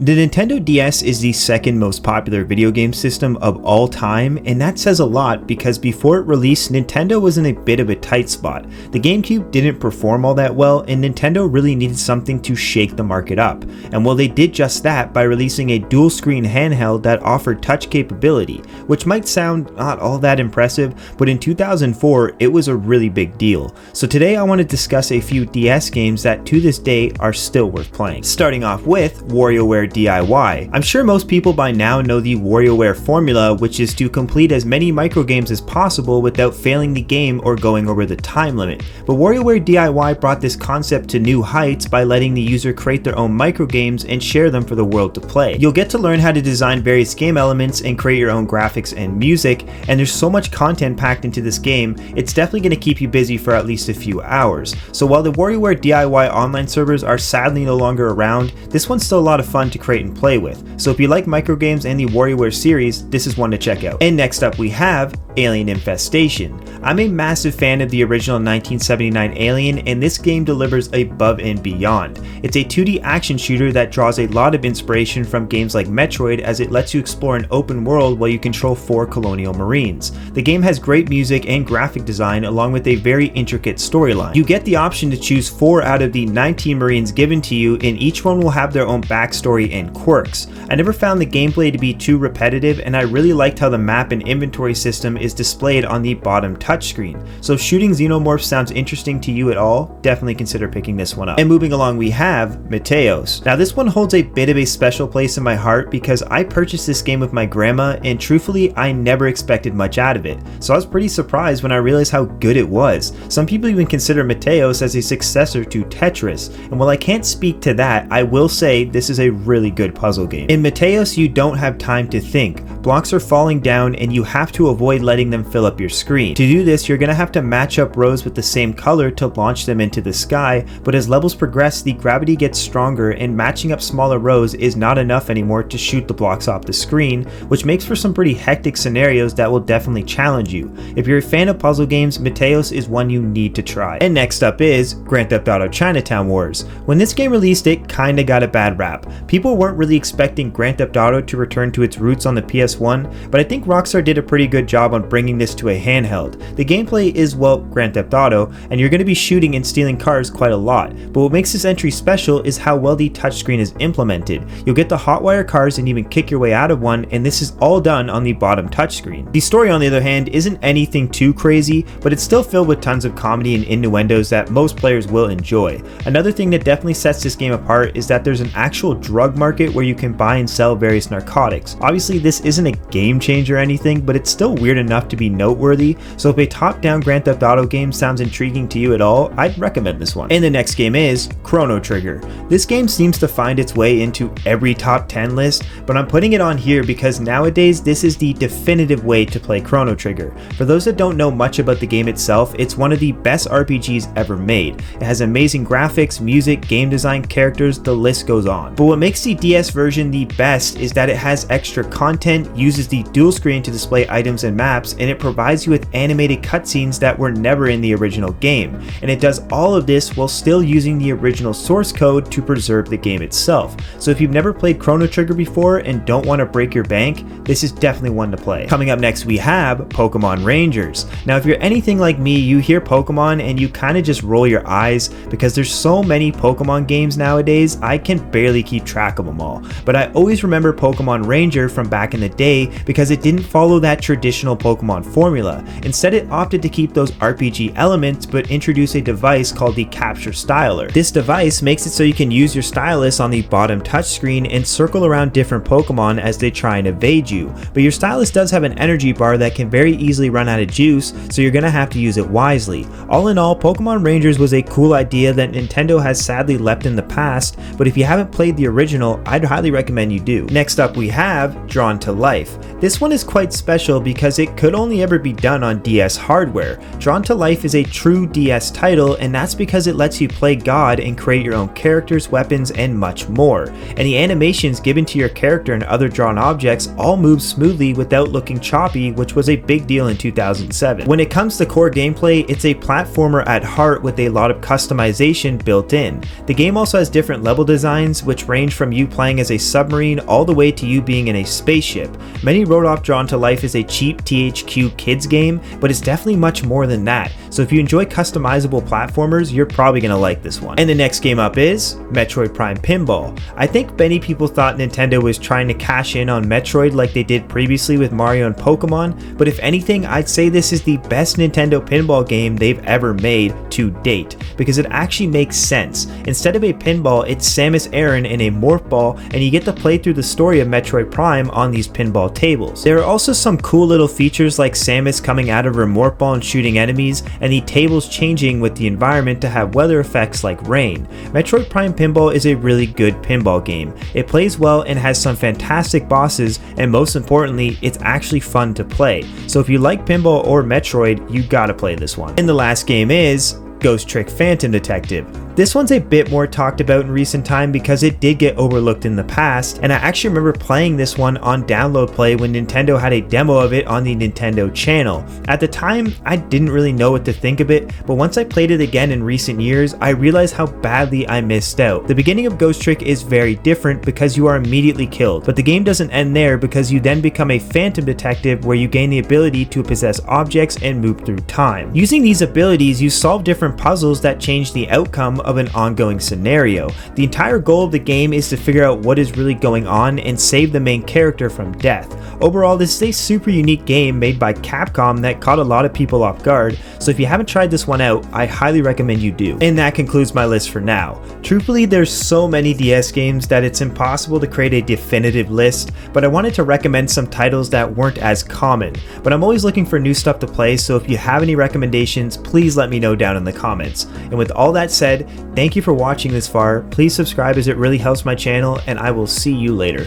The Nintendo DS is the second most popular video game system of all time, and that says a lot because before it released, Nintendo was in a bit of a tight spot. The GameCube didn't perform all that well, and Nintendo really needed something to shake the market up. And well, they did just that by releasing a dual screen handheld that offered touch capability, which might sound not all that impressive, but in 2004, it was a really big deal. So today I want to discuss a few DS games that to this day are still worth playing. Starting off with WarioWare D.I.Y. I'm sure most people by now know the WarioWare formula, which is to complete as many microgames as possible without failing the game or going over the time limit. But WarioWare D.I.Y. brought this concept to new heights by letting the user create their own microgames and share them for the world to play. You'll get to learn how to design various game elements and create your own graphics and music, and there's so much content packed into this game, it's definitely going to keep you busy for at least a few hours. So while the WarioWare D.I.Y. online servers are sadly no longer around, this one's still a lot of fun to create and play with. So if you like microgames and the WarioWare series, this is one to check out. And next up we have Alien Infestation. I'm a massive fan of the original 1979 Alien, and this game delivers above and beyond. It's a 2D action shooter that draws a lot of inspiration from games like Metroid, as it lets you explore an open world while you control 4 colonial marines. The game has great music and graphic design along with a very intricate storyline. You get the option to choose 4 out of the 19 marines given to you, and each one will have their own backstory and quirks. I never found the gameplay to be too repetitive, and I really liked how the map and inventory system is displayed on the bottom touchscreen. So if shooting xenomorphs sounds interesting to you at all, definitely consider picking this one up. And moving along we have Meteos. Now this one holds a bit of a special place in my heart because I purchased this game with my grandma, and truthfully I never expected much out of it. So I was pretty surprised when I realized how good it was. Some people even consider Meteos as a successor to Tetris, and while I can't speak to that, I will say this is a really good puzzle game. In Meteos, you don't have time to think. Blocks are falling down and you have to avoid letting them fill up your screen. To do this, you're going to have to match up rows with the same color to launch them into the sky, but as levels progress, the gravity gets stronger and matching up smaller rows is not enough anymore to shoot the blocks off the screen, which makes for some pretty hectic scenarios that will definitely challenge you. If you're a fan of puzzle games, Meteos is one you need to try. And next up is Grand Theft Auto Chinatown Wars. When this game released, it kinda got a bad rap. People weren't really expecting Grand Theft Auto to return to its roots on the PS1, but I think Rockstar did a pretty good job on bringing this to a handheld. The gameplay is, well, Grand Theft Auto, and you're going to be shooting and stealing cars quite a lot, but what makes this entry special is how well the touchscreen is implemented. You'll get to hotwire cars and even kick your way out of one, and this is all done on the bottom touchscreen. The story, on the other hand, isn't anything too crazy, but it's still filled with tons of comedy and innuendos that most players will enjoy. Another thing that definitely sets this game apart is that there's an actual drug market where you can buy and sell various narcotics. Obviously this isn't a game changer or anything, but it's still weird enough to be noteworthy, so if a top-down Grand Theft Auto game sounds intriguing to you at all, I'd recommend this one. And the next game is Chrono Trigger. This game seems to find its way into every top 10 list, but I'm putting it on here because nowadays this is the definitive way to play Chrono Trigger. For those that don't know much about the game itself, it's one of the best RPGs ever made. It has amazing graphics, music, game design, characters, the list goes on. But what makes the DS version the best is that it has extra content, uses the dual screen to display items and maps, and it provides you with animated cutscenes that were never in the original game. And it does all of this while still using the original source code to preserve the game itself. So if you've never played Chrono Trigger before and don't want to break your bank, this is definitely one to play. Coming up next we have Pokemon Rangers. Now if you're anything like me, you hear Pokemon and you kind of just roll your eyes because there's so many Pokemon games nowadays, I can barely keep track of them all. But I always remember Pokemon Ranger from back in the day because it didn't follow that traditional Pokemon formula. Instead, it opted to keep those RPG elements but introduce a device called the Capture Styler. This device makes it so you can use your stylus on the bottom touchscreen and circle around different Pokemon as they try and evade you. But your stylus does have an energy bar that can very easily run out of juice, so you're gonna have to use it wisely. All in all, Pokemon Rangers was a cool idea that Nintendo has sadly left in the past, but if you haven't played the original, I'd highly recommend you do. Next up we have Drawn to Life. This one is quite special because it could only ever be done on DS DS hardware. Drawn to Life is a true DS title, and that's because it lets you play God and create your own characters, weapons, and much more. And the animations given to your character and other drawn objects all move smoothly without looking choppy, which was a big deal in 2007. When it comes to core gameplay, it's a platformer at heart with a lot of customization built in. The game also has different level designs, which range from you playing as a submarine all the way to you being in a spaceship. Many wrote off Drawn to Life as a cheap THQ kids game, but it's definitely much more than that. So if you enjoy customizable platformers, you're probably going to like this one. And the next game up is Metroid Prime Pinball. I think many people thought Nintendo was trying to cash in on Metroid like they did previously with Mario and Pokemon, but if anything, I'd say this is the best Nintendo pinball game they've ever made to date, because it actually makes sense. Instead of a pinball, it's Samus Aran in a morph ball, and you get to play through the story of Metroid Prime on these pinball tables. There are also some cool little features like Samus coming out of her morph ball and shooting enemies, and the tables changing with the environment to have weather effects like rain. Metroid Prime Pinball is a really good pinball game. It plays well and has some fantastic bosses, and most importantly, it's actually fun to play. So if you like pinball or Metroid, you gotta play this one. And the last game is Ghost Trick Phantom Detective. This one's a bit more talked about in recent time because it did get overlooked in the past, and I actually remember playing this one on Download Play when Nintendo had a demo of it on the Nintendo channel. At the time, I didn't really know what to think of it, but once I played it again in recent years, I realized how badly I missed out. The beginning of Ghost Trick is very different because you are immediately killed, but the game doesn't end there because you then become a Phantom Detective where you gain the ability to possess objects and move through time. Using these abilities, you solve different puzzles that change the outcome of an ongoing scenario. The entire goal of the game is to figure out what is really going on and save the main character from death. Overall, this is a super unique game made by Capcom that caught a lot of people off guard, so if you haven't tried this one out, I highly recommend you do. And that concludes my list for now. Truthfully, there's so many DS games that it's impossible to create a definitive list, but I wanted to recommend some titles that weren't as common. But I'm always looking for new stuff to play, so if you have any recommendations, please let me know down in the comments. And with all that said, thank you for watching this far. Please subscribe as it really helps my channel, and I will see you later.